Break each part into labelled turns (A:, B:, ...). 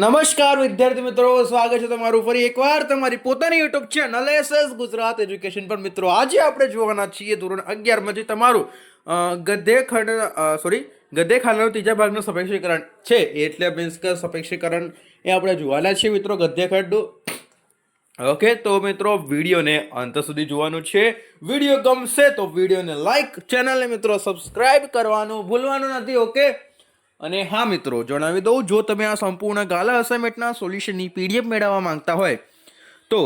A: નમસ્કાર વિદ્યાર્થી મિત્રો, સ્વાગત છે તમારું ફરી એકવાર તમારી પોતાની YouTube channel SS Gujarat education પર. મિત્રો આજે આપણે જોવાના છીએ ધોરણ 11 માંથી તમારું ગદ્યખાનાનું ત્રીજા ભાગનું સપેક્ષીકરણ છે. એટલે મીન્સ કે સપેક્ષીકરણ એ આપણે જોવાના છીએ મિત્રો, ગદ્યખંડનું. ઓકે, તો મિત્રો વિડીયોને અંત સુધી જોવાનું છે. વિડીયો ગમશે તો વિડીયોને લાઈક, ચેનલને મિત્રો સબસ્ક્રાઇબ કરવાનું ભૂલવાનું નથી. ઓકે, અને હા મિત્રો, જણાવી દઉં, જો તમે આ સંપૂર્ણ ગાલા અસાઇનમેન્ટના સોલ્યુશનની પીડીએફ મેળવવા માંગતા હોય તો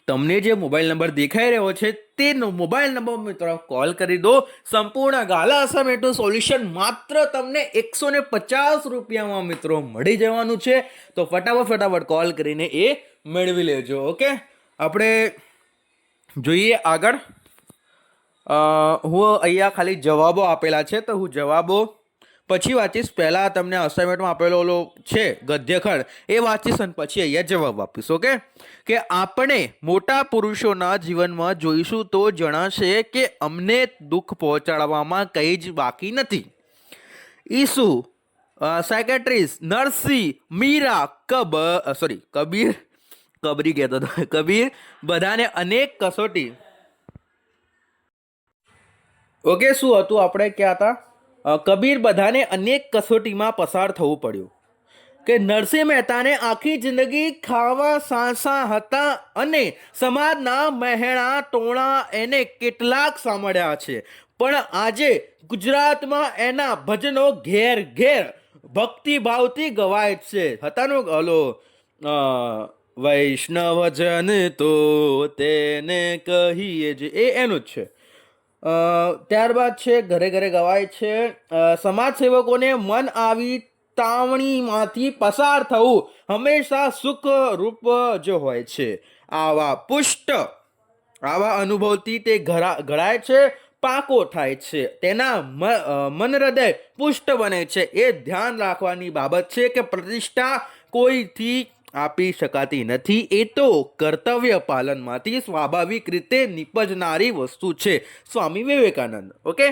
A: તમને જે મોબાઈલ નંબર દેખાઈ રહ્યો છે તે મોબાઈલ નંબર મિત્રો કોલ કરી દો. સંપૂર્ણ ગાલા અસાઇનમેન્ટનું સોલ્યુશન માત્ર તમને 150 રૂપિયામાં મિત્રો મળી જવાનું છે. તો ફટાફટ કોલ કરીને એ મેળવી લેજો. ઓકે, આપણે જોઈએ આગળ. હું અહીંયા ખાલી જવાબો આપેલા છે તો હું જવાબો પછી વાંચીશ. પહેલાં તમને અસાઇનમેન્ટમાં આપેલો ઓલો છે ગદ્યખંડ એ વાંચીશ અને પછી અહીંયા જવાબ આપીશ. ઓકે, કે આપણે મોટા પુરુષોના જીવનમાં જોઈશું તો જણાશે કે અમને દુઃખ પહોંચાડવામાં કંઈ જ બાકી નથી. ઈસુ, સાયકેટ્રિસ્ટ, નરસિંહ, મીરા, કબીર કહેતો હતો, કબીર બધાને અનેક કસોટી. ઓકે, શું હતું આપણે ક્યાં હતા? કબીર બધાને અનેક કસોટીમાં પસાર થવું પડ્યું. કે નરસિંહ મહેતાને આખી જિંદગી ખાવા સાંસા હતા અને સમાજના મહેણા ટોણા એને કેટલાક સાંભળ્યા છે, પણ આજે ગુજરાતમાં એના ભજનો ઘેર ઘેર ભક્તિભાવથી ગવાય છે. હતાનો ઓલો વૈષ્ણવજન તો તેને કહીએ જ, એનું જ છે. ત્યારબાદ છે ઘરે ઘરે ગવાય છે. સમાજ સેવકોને મન આવી તાવણીમાંથી પસાર થવું હંમેશા સુખ રૂપ જ હોય છે. આવા અનુભવથી તે ઘડાય છે, પાકો થાય છે, તેના મન હૃદય પુષ્ટ બને છે. એ ધ્યાન રાખવાની બાબત છે કે પ્રતિષ્ઠા કોઈથી આપી શકાતી નથી, એ તો કર્તવ્ય પાલનમાંથી સ્વાભાવિક રીતે નિપજનારી વસ્તુ છે. સ્વામી વિવેકાનંદ. ઓકે,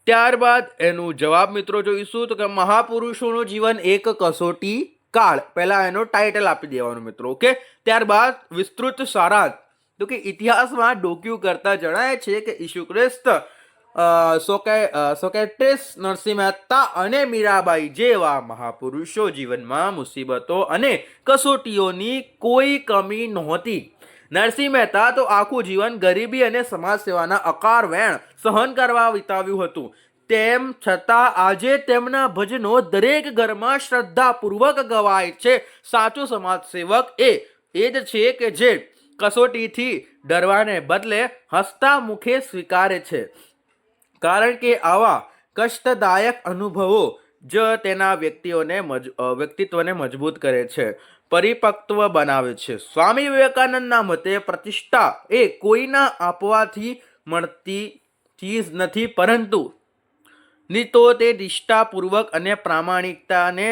A: ત્યારબાદ એનું જવાબ મિત્રો જોઈશું. તો કે મહાપુરુષોનું જીવન એક કસોટી કાળ. પહેલા એનો ટાઇટલ આપી દેવાનું મિત્રો. ઓકે, ત્યારબાદ વિસ્તૃત સારાંશ. તો કે ઇતિહાસમાં ડોક્યુ કરતા જણાય છે કે ઈસુ ખ્રિસ્ત, સોક્રેટિસ, નરસિંહ મહેતા અને મીરાબાઈ જેવા મહાપુરુષો જીવનમાં મુસીબતો અને કસોટીઓની કોઈ કમી નહોતી. નરસિંહ મહેતા તો આખું જીવન ગરીબી અને સમાજ સેવાના અકાર વેણ સહન કરવા વિતાવ્યું હતું. તેમ છતાં આજે તેમના ભજનો દરેક ઘરમાં શ્રદ્ધાપૂર્વક ગવાય છે. સાચો સમાજ સેવક એ જ છે કે જે કસોટીથી ડરવાને બદલે હસતા મુખે સ્વીકારે છે, કારણ કે આવા કષ્ટદાયક અનુભવો જ તેના વ્યક્તિત્વને મજબૂત કરે છે, પરિપક્વ બનાવે છે. સ્વામી વિવેકાનંદના મતે પ્રતિષ્ઠા એ કોઈના આપવાથી મળતી ચીજ નથી, પરંતુ તો તે નિષ્ઠાપૂર્વક અને પ્રામાણિકતાને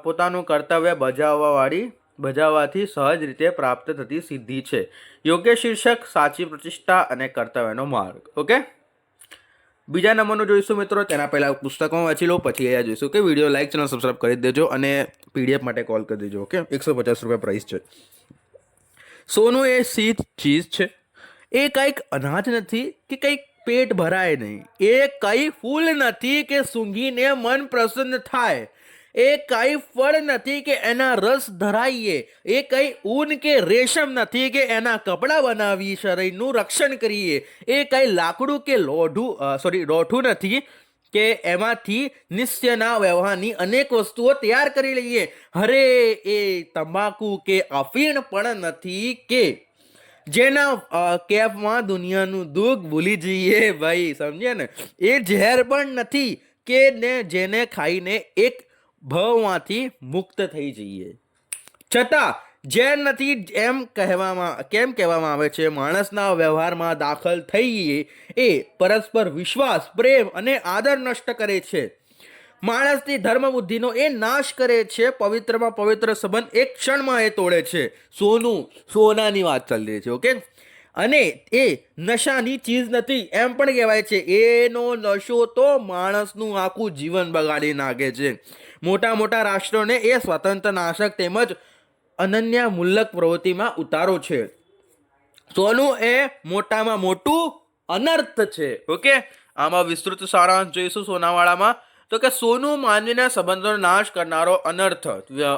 A: પોતાનું કર્તવ્ય બજાવવાથી સહજ રીતે પ્રાપ્ત થતી સિદ્ધિ છે. યોગ્ય શીર્ષક: સાચી પ્રતિષ્ઠા અને કર્તવ્યનો માર્ગ. ઓકે, બીજા નંબરનું જોઈશું મિત્રો. તેના પહેલાં પુસ્તકમાં વાંચી લો, પછી અહીંયા જોઈશું. કે વિડીયો લાઈક, ચેનલ સબસ્ક્રાઈબ કરી દેજો અને પીડીએફ માટે કોલ કરી દેજો. ઓકે, 150 રૂપિયા પ્રાઇસ છે. સોનું એ સીધ ચીજ છે. એ કંઈક અનાજ નથી કે કંઈક પેટ ભરાય નહીં. એ કંઈ ફૂલ નથી કે સૂંઘીને મન પ્રસન્ન થાય. એ કંઈ ફળ નથી કે એના રસ ધરાઈએ. એ કંઈ ઊન કે રેશમ નથી કે એના કપડાં બનાવી શરીરનું રક્ષણ કરીએ. એ કંઈ લાકડું કે રોઠું નથી કે એમાંથી નિત્યના વ્યવહારની અનેક વસ્તુઓ તૈયાર કરી લઈએ. અરે એ તંબાકુ કે અફીણ પણ નથી કે જેના કેફમાં દુનિયાનું દુઃખ ભૂલી જઈએ. ભાઈ સમજ્યા ને? એ ઝેર પણ નથી કે જેને ખાઈને એક ભવમાંથી મુક્ત થઈ જઈએ. છતાં ઝેર નથી કેમ કહેવામાં આવે છે? માણસના વ્યવહારમાં દાખલ થઈએ એ પરસ્પર વિશ્વાસ, પ્રેમ અને આદર નષ્ટ કરે છે. માણસની ધર્મ બુદ્ધિનો એ નાશ કરે છે. પવિત્રમાં પવિત્ર સંબંધ એક ક્ષણમાં એ તોડે છે. સોનાની વાત ચાલી રહી છે. ઓકે, અને એ નશાની ચીજ નથી એમ પણ કહેવાય છે. એનો નશો તો માણસનું આખું જીવન બગાડી નાખે છે. મોટા મોટા રાષ્ટ્રોને એ સ્વતંત્ર નાશક તેમજ અનન્ય મુલ્લક પ્રવૃત્તિમાં ઉતારો છે. સોનું એ મોટામાં મોટું અનર્થ છે. ઓકે, આમાં વિસ્તૃત સારાંશ જોઈશું સોનાવાળામાં. તો કે સોનું માનવીના સંબંધોનો નાશ કરનારો અનર્થ.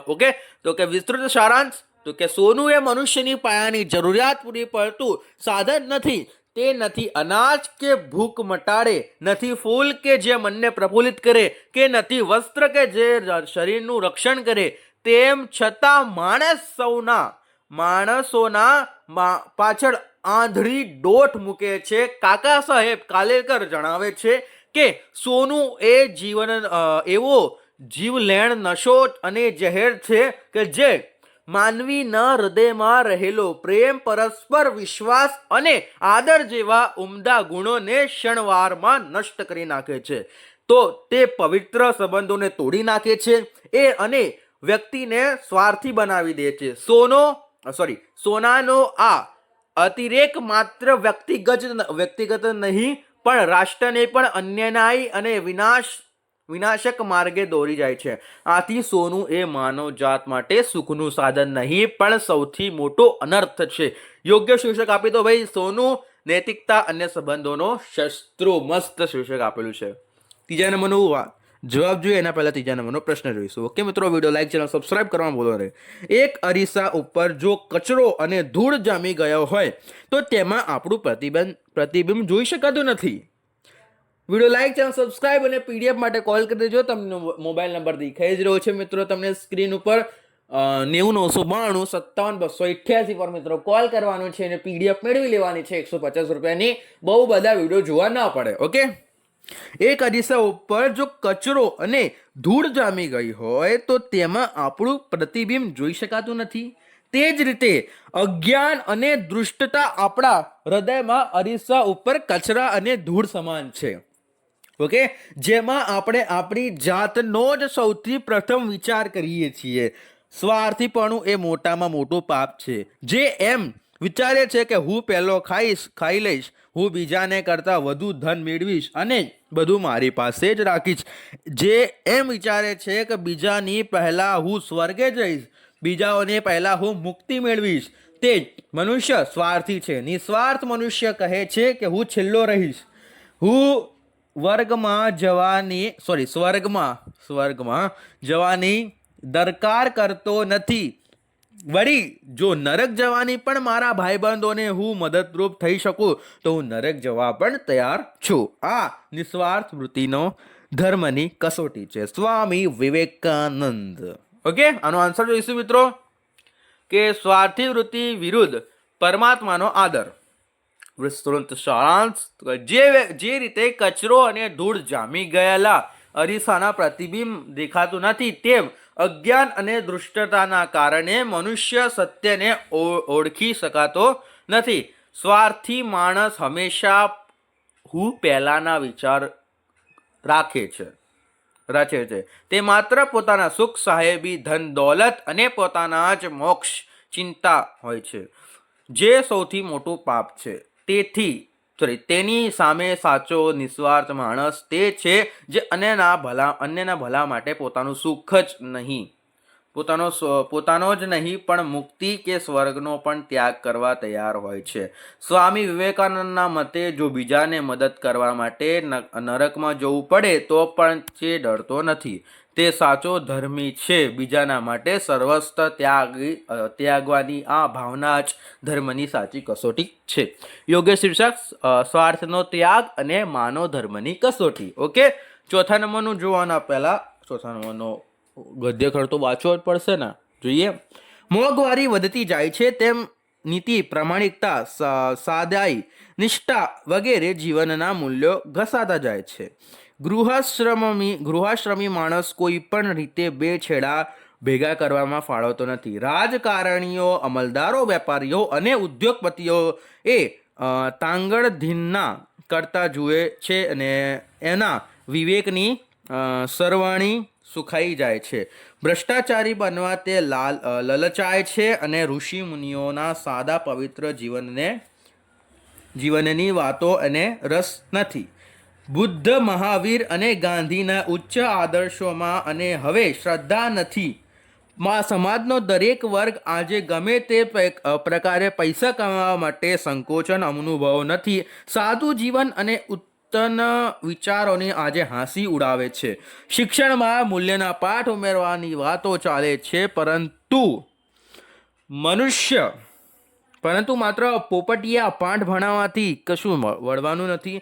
A: ઓકે, તો કે વિસ્તૃત સારાંશ તો કે સોનું એ મનુષ્યની પાયાની જરૂરિયાત પૂરી પડતું સાધન નથી. તે નથી અનાજ કે ભૂખ મટાડે, નથી ફૂલ કે જે મનને પ્રફુલ્લિત કરે, કે નથી વસ્ત્ર કે જે શરીરનું રક્ષણ કરે. તેમ છતાં માણસોના પાછળ આંધળી દોટ મૂકે છે. કાકા સાહેબ કાલેલકર જણાવે છે કે સોનું એ એવો જીવલેણ નશો અને ઝેર છે કે જે માનવીના હૃદયમાં રહેલો પ્રેમ, પરસ્પર વિશ્વાસ અને આદર જેવા ઉમદા ગુણોને ક્ષણવારમાં નષ્ટ કરી નાખે છે. તો તે પવિત્ર સંબંધોને તોડી નાખે છે અને વ્યક્તિને સ્વાર્થી બનાવી દે છે. સોનાનો આ અતિરેક માત્ર વ્યક્તિગત નહીં પણ રાષ્ટ્રને પણ અન્યાયી અને વિનાશક માર્ગે દોરી જાય છે. આથી સોનું એ માનવ જાત માટે સુખનું સાધન નહીં પણ સૌથી મોટો અનર્થ છે. યોગ્ય શીર્ષક આપી દો ભાઈ, સોનું, નૈતિકતા અને સંબંધોનો શસ્ત્રો. મસ્ત શીર્ષક આપેલું છે. ત્રીજા નંબરનો જવાબ જોઈએ એના પહેલા ત્રીજા નંબરનો પ્રશ્ન જોઈશું. ઓકે મિત્રો, વિડીયો લાઈક, ચેનલ સબસ્ક્રાઇબ કરવાનું ભૂલો નહીં. એક અરીસા ઉપર જો કચરો અને ધૂળ જામી ગયો હોય તો તેમાં આપણું પ્રતિબિંબ જોઈ શકાતું નથી. વિડીયો લાઈક, ચેનલ સબસ્ક્રાઇબ અને પીડીએફ માટે કોલ કરી દેજો. તમને મોબાઈલ નંબર દેખાઈ જ રહ્યો છે મિત્રો તમને સ્ક્રીન ઉપર. 90 992 57 288 પર મિત્રો કોલ કરવાનો છે અને પીડીએફ મેળવી લેવાની છે 150 રૂપિયાની. બહુ બધા વિડીયો જોવા ના પડે. ઓકે, એક અરીસા ઉપર જો કચરો અને ધૂળ જામી ગઈ હોય તો તેમાં આપણું પ્રતિબિંબ જોઈ શકાતું નથી. તે જ રીતે અજ્ઞાન અને દૃષ્ટતા આપણા હૃદયમાં અરીસા ઉપર કચરા અને ધૂળ સમાન છે. ઓકે, જેમાં આપણે આપણી જાતનો જ સૌથી પ્રથમ વિચાર કરીએ છીએ. સ્વાર્થીપણું એ મોટામાં મોટું પાપ છે. જે એમ વિચારે છે કે હું પહેલો ખાઈ લઈશ, હું બીજાને કરતા વધુ ધન મેળવીશ અને બધું મારી પાસે જ રાખીશ. જે એમ વિચારે છે કે બીજાની પહેલા હું સ્વર્ગે જઈશ, બીજાઓને પહેલા હું મુક્તિ મેળવીશ, તે મનુષ્ય સ્વાર્થી છે. નિસ્વાર્થ મનુષ્ય કહે છે કે હું છેલ્લો રહીશ, હું સ્વર્ગમાં જવાની દરકાર કરતો નથી. વળી જો નરક જવાની પણ મારા ભાઈબંધોને હું મદદરૂપ થઈ શકું તો હું નરક જવા પણ તૈયાર છું. આ નિસ્વાર્થ વૃત્તિનો ધર્મની કસોટી છે. સ્વામી વિવેકાનંદ. ઓકે, આનો આન્સર જોઈશું મિત્રો કે સ્વાર્થી વૃત્તિ વિરુદ્ધ પરમાત્માનો આદર. વિસ્તૃત સારાંશ, જે રીતે કચરો અને ધૂળ જામી ગયેલા અરીસાના પ્રતિબિંબ દેખાતું નથી, તેમ અજ્ઞાન અને દૃષ્ટતાના કારણે મનુષ્ય સત્યને ઓળખી શકાતો નથી. સ્વાર્થી માણસ હંમેશા હું પહેલાના વિચાર રચે છે. તે માત્ર પોતાના સુખ, સાહેબી, ધન દોલત અને પોતાના જ મોક્ષ ચિંતા હોય છે, જે સૌથી મોટું પાપ છે. તેની સામે સાચો નિસ્વાર્થ માણસ તે છે જે અન્યના ભલા માટે પોતાનું સુખ જ નહીં, પોતાનો જ નહીં પણ મુક્તિ કે સ્વર્ગનો પણ ત્યાગ કરવા તૈયાર હોય છે. સ્વામી વિવેકાનંદના મતે જો બીજાને મદદ કરવા માટે નરકમાં જવું પડે તો પણ તે ડરતો નથી. તે સાચો ધર્મી છે. બીજાના માટે સર્વસ્વ ત્યાગવાની આ ભાવના જ ધર્મની સાચી કસોટી છે. યોગ્ય શીર્ષક સ્વાર્થનો ત્યાગ અને માનવ ધર્મની કસોટી. ઓકે, ચોથા નંબરનું જોવાના પહેલા ચોથા નંબરનો ગદ્ય ખર્ચો વાંચવો જ પડશે ને. જોઈએ, મોંઘવારી વધતી જાય છે તેમ નીતિ, પ્રામાણિકતા, સાદાઈ, નિષ્ઠા વગેરે જીવનના મૂલ્યો ઘસાતા જાય છે. ગૃહાશ્રમી માણસ કોઈ પણ રીતે બે છેડા ભેગા કરવામાં ફાળવતો નથી. રાજકારણીઓ, અમલદારો, વેપારીઓ અને ઉદ્યોગપતિઓ એ તાંગડધીનના કરતા જુએ છે અને એના વિવેકની સરવાણી સુખાઈ જાય છે. ભ્રષ્ટાચારી બનવા તે લલચાય છે અને ઋષિ મુનિઓના સાદા પવિત્ર જીવનને જીવનની વાતો અને રસ નથી. બુદ્ધ, મહાવીર અને ગાંધીના ઉચ્ચ આદર્શોમાં અને હવે શ્રદ્ધા નથી. સમાજનો દરેક વર્ગ આજે ગમે તે પ્રકારે પૈસા કમાવા માટે સંકોચન અનુભવ નથી. સાદું જીવન અને ઉત્તમ વિચારોની આજે હાંસી ઉડાવે છે. શિક્ષણમાં મૂલ્યના પાઠ ઉમેરવાની વાતો ચાલે છે, પરંતુ માત્ર પોપટિયા પાઠ ભણાવવાથી કશું વળવાનું નથી.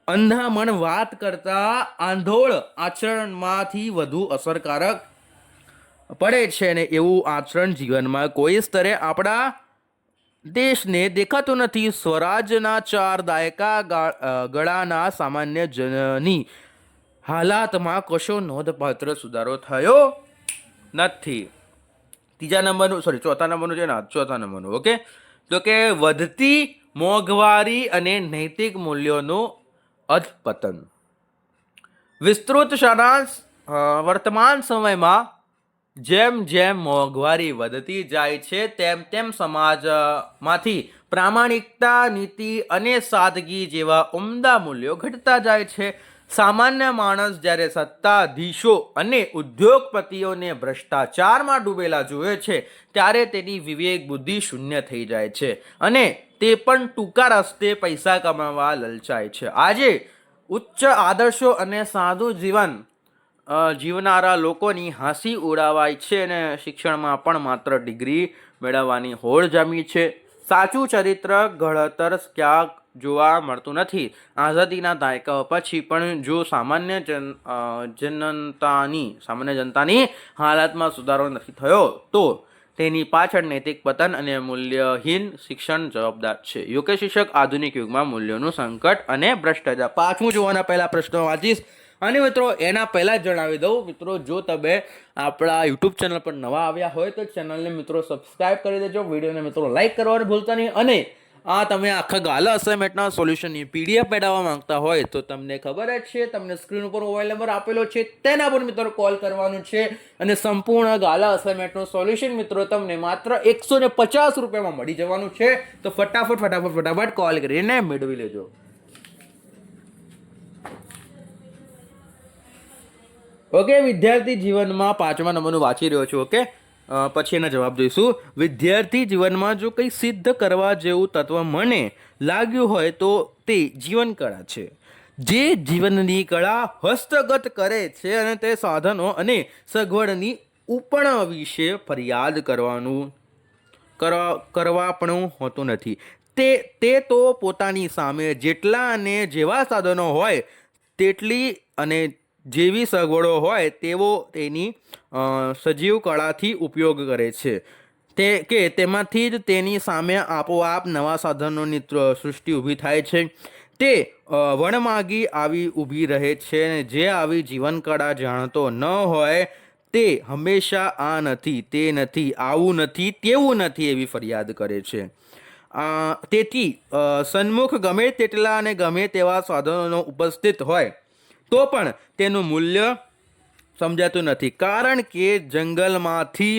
A: અંધામણ વાત કરતા આંધોળ આચરણમાંથી વધુ અસરકારક પડે છે, અને એવું આચરણ જીવનમાં કોઈ સ્તરે આપણા દેશને દેખાતું નથી. સ્વરાજના 4 દાયકા ગળાના સામાન્ય જનની હાલાતમાં કશો નોંધપાત્ર સુધારો થયો નથી. ચોથા નંબરનું છે ને, ચોથા નંબરનું. ઓકે, તો કે વધતી મોંઘવારી અને નૈતિક મૂલ્યોનું અધપતન. વિસ્તૃત સારાંશ: વર્તમાન સમયમાં જેમ જેમ મોંઘવારી વધતી જાય છે તેમ તેમ સમાજમાંથી પ્રામાણિકતા, નીતિ અને સાદગી જેવા ઉમદા મૂલ્યો ઘટતા જાય છે. સામાન્ય માણસ જ્યારે સત્તાધીશો અને ઉદ્યોગપતિઓને ભ્રષ્ટાચારમાં ડૂબેલા જુએ છે ત્યારે તેની વિવેક બુદ્ધિ શૂન્ય થઈ જાય છે અને તે પણ ટૂંકા રસ્તે પૈસા કમાવા લલચાય છે. આજે ઉચ્ચ આદર્શો અને સાદું જીવન જીવનારા લોકોની હાંસી ઉડાવાય છે અને શિક્ષણમાં પણ માત્ર ડિગ્રી મેળવવાની હોડ જામી છે. સાચું ચરિત્ર ઘડતર ક્યાંક જોવા મળતું નથી. આઝાદીના દાયકાઓ પછી પણ જો સામાન્ય જનતાની હાલતમાં સુધારો નથી થયો તો તેની પાછળ નૈતિક પતન અને મૂલ્યહીન શિક્ષણ જવાબદાર છે. યોગ્ય શિક્ષક આધુનિક યુગમાં મૂલ્યોનું સંકટ અને ભ્રષ્ટાચાર. 5મું જોવાના પહેલા પ્રશ્નો વાંચીશ. અને મિત્રો એના પહેલાં જ જણાવી દઉં, મિત્રો જો તમે આપણા યુટ્યુબ ચેનલ પર નવા આવ્યા હોય તો ચેનલને મિત્રો સબસ્ક્રાઈબ કરી દેજો, વિડીયોને મિત્રો લાઈક કરવાનું ભૂલતા નહીં. અને તમે આખા ગાલા અસાઇનમેન્ટના સોલ્યુશનની પીડીએફ મેળવવા માંગતા હોય તો તમને ખબર જ છે, તમને સ્ક્રીન ઉપર મોબાઈલ નંબર આપેલો છે, તેના પર મિત્રો કોલ કરવાનું છે અને સંપૂર્ણ ગાલા અસાઇનમેન્ટનું સોલ્યુશન મિત્રો તમને માત્ર 150 રૂપિયામાં મળી જવાનું છે. તો ફટાફટ કોલ કરીને મેળવી લેજો. ઓકે, વિદ્યાર્થી જીવનમાં 5મા નંબરનું વાંચી રહ્યો છું. ઓકે, પછી એના જવાબ જોઈશું. વિદ્યાર્થી જીવનમાં જો કંઈ સિદ્ધ કરવા જેવું તત્વ મને લાગ્યું હોય તો તે જીવન કળા છે. જે જીવનની કળા હસ્તગત કરે છે અને તે સાધનો અને સગવડની ઉપણ વિશે ફરિયાદ કરવા પણ હોતું નથી. તે તો પોતાની સામે જેટલા અને જેવા સાધનો હોય તેટલી અને જેવી સગવડો હોય તેવો તેની સજીવ કળાથી ઉપયોગ કરે છે. તેમાંથી જ તેની સામે આપોઆપ નવા સાધનોની સૃષ્ટિ ઊભી થાય છે. તે વણમાગી આવી ઊભી રહે છે. જે આવી જીવન કળા જાણતો ન હોય તે હંમેશા આ નથી, તે નથી, આવું નથી, તેવું નથી એવી ફરિયાદ કરે છે. તેથી સન્મુખ ગમે તેટલા અને ગમે તેવા સાધનોનો ઉપસ્થિત હોય તો પણ તેનું મૂલ્ય સમજાતું નથી, કારણ કે જંગલમાંથી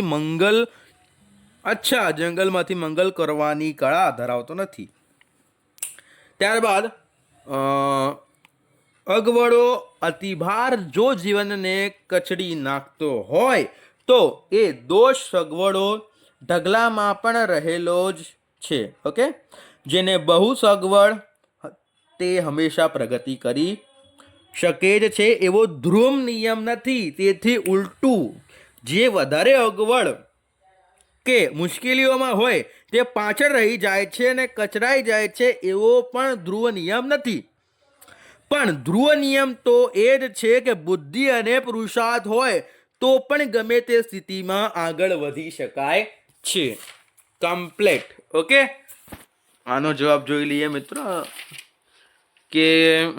A: મંગલ કરવાની કળા ધરાવતો નથી. ત્યારબાદ અગવડો અતિભાર જો જીવનને કચડી નાખતો હોય તો એ દોષ સગવડો ઢગલામાં પણ રહેલો જ છે. ઓકે, જેને બહુ સગવડ તે હંમેશા પ્રગતિ કરી શકે જ છે એવો ધ્રુવ નિયમ નથી. તેથી ઉલટું જે વધારે અગવડ કે મુશ્કેલીઓમાં હોય તે પાછળ રહી જાય છે અને કચરાઈ જાય છે એવો પણ ધ્રુવ નિયમ નથી. પણ ધ્રુવ નિયમ તો એ જ છે કે બુદ્ધિ અને પુરુષાર્થ હોય તો પણ ગમે તે સ્થિતિમાં આગળ વધી શકાય છે. કમ્પ્લીટ. ઓકે, આનો જવાબ જોઈ લઈએ મિત્રો કે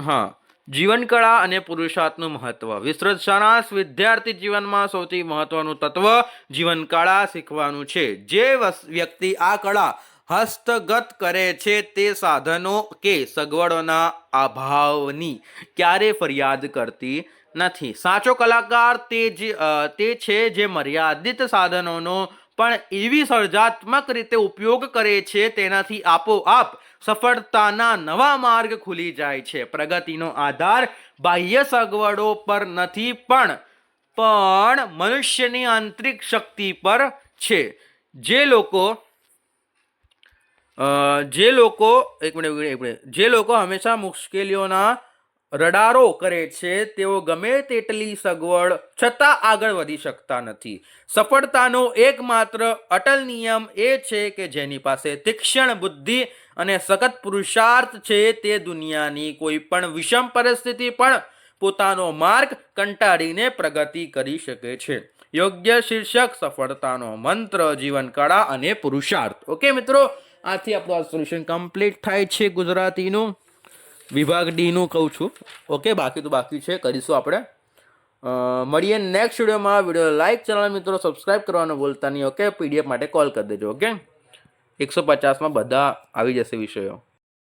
A: હા, જીવન કળા અને પુરુષાર્થનું મહત્વ. વિસ્તૃત સારાંશ: વિદ્યાર્થી જીવનમાં સૌથી મહત્વનું તત્વ જીવન કળા શીખવાનું છે. જે વ્યક્તિ આ કળા હસ્તગત કરે છે તે સાધનો કે સગવડોના અભાવની ક્યારે ફરિયાદ કરતી નથી. સાચો કલાકાર તે છે જે મર્યાદિત સાધનોનો પણ એવી સર્જનાત્મક રીતે ઉપયોગ કરે છે તેનાથી આપોઆપ સફળતાના નવા માર્ગ ખુલી જાય છે. પ્રગતિનો આધાર બાહ્ય સગવડો પર નથી પણ મનુષ્યની આંતરિક શક્તિ પર છે. જે લોકો હંમેશા મુશ્કેલીઓના રડારો કરે છે તેઓ ગમે તેટલી સગવડ છતાં આગળ વધી શકતા નથી. સફળતાનો એકમાત્ર અટલ નિયમ એ છે કે જેની પાસે તીક્ષ્ણ બુદ્ધિ અને સખત પુરુષાર્થ છે તે દુનિયાની કોઈ પણ વિષમ પરિસ્થિતિ પણ પોતાનો માર્ગ કંટાળીને પ્રગતિ કરી શકે છે. યોગ્ય શીર્ષક: સફળતાનો મંત્ર, જીવન કળા અને પુરુષાર્થ. ઓકે મિત્રો, આથી આપણું આ સોલ્યુશન કમ્પ્લીટ થાય છે ગુજરાતીનું. વિભાગ ડી નું કહું છું. ઓકે, બાકી તો બાકી છે, કરીશું આપણે. મળીએ નેક્સ્ટ વિડીયોમાં. વિડીયો લાઈક, ચેનલ મિત્રો સબસ્ક્રાઈબ કરવાનું ભૂલતા નહીં. ઓકે, PDF માટે કોલ કરી દેજો. ઓકે, 150માં બધા આવી જશે વિષયો.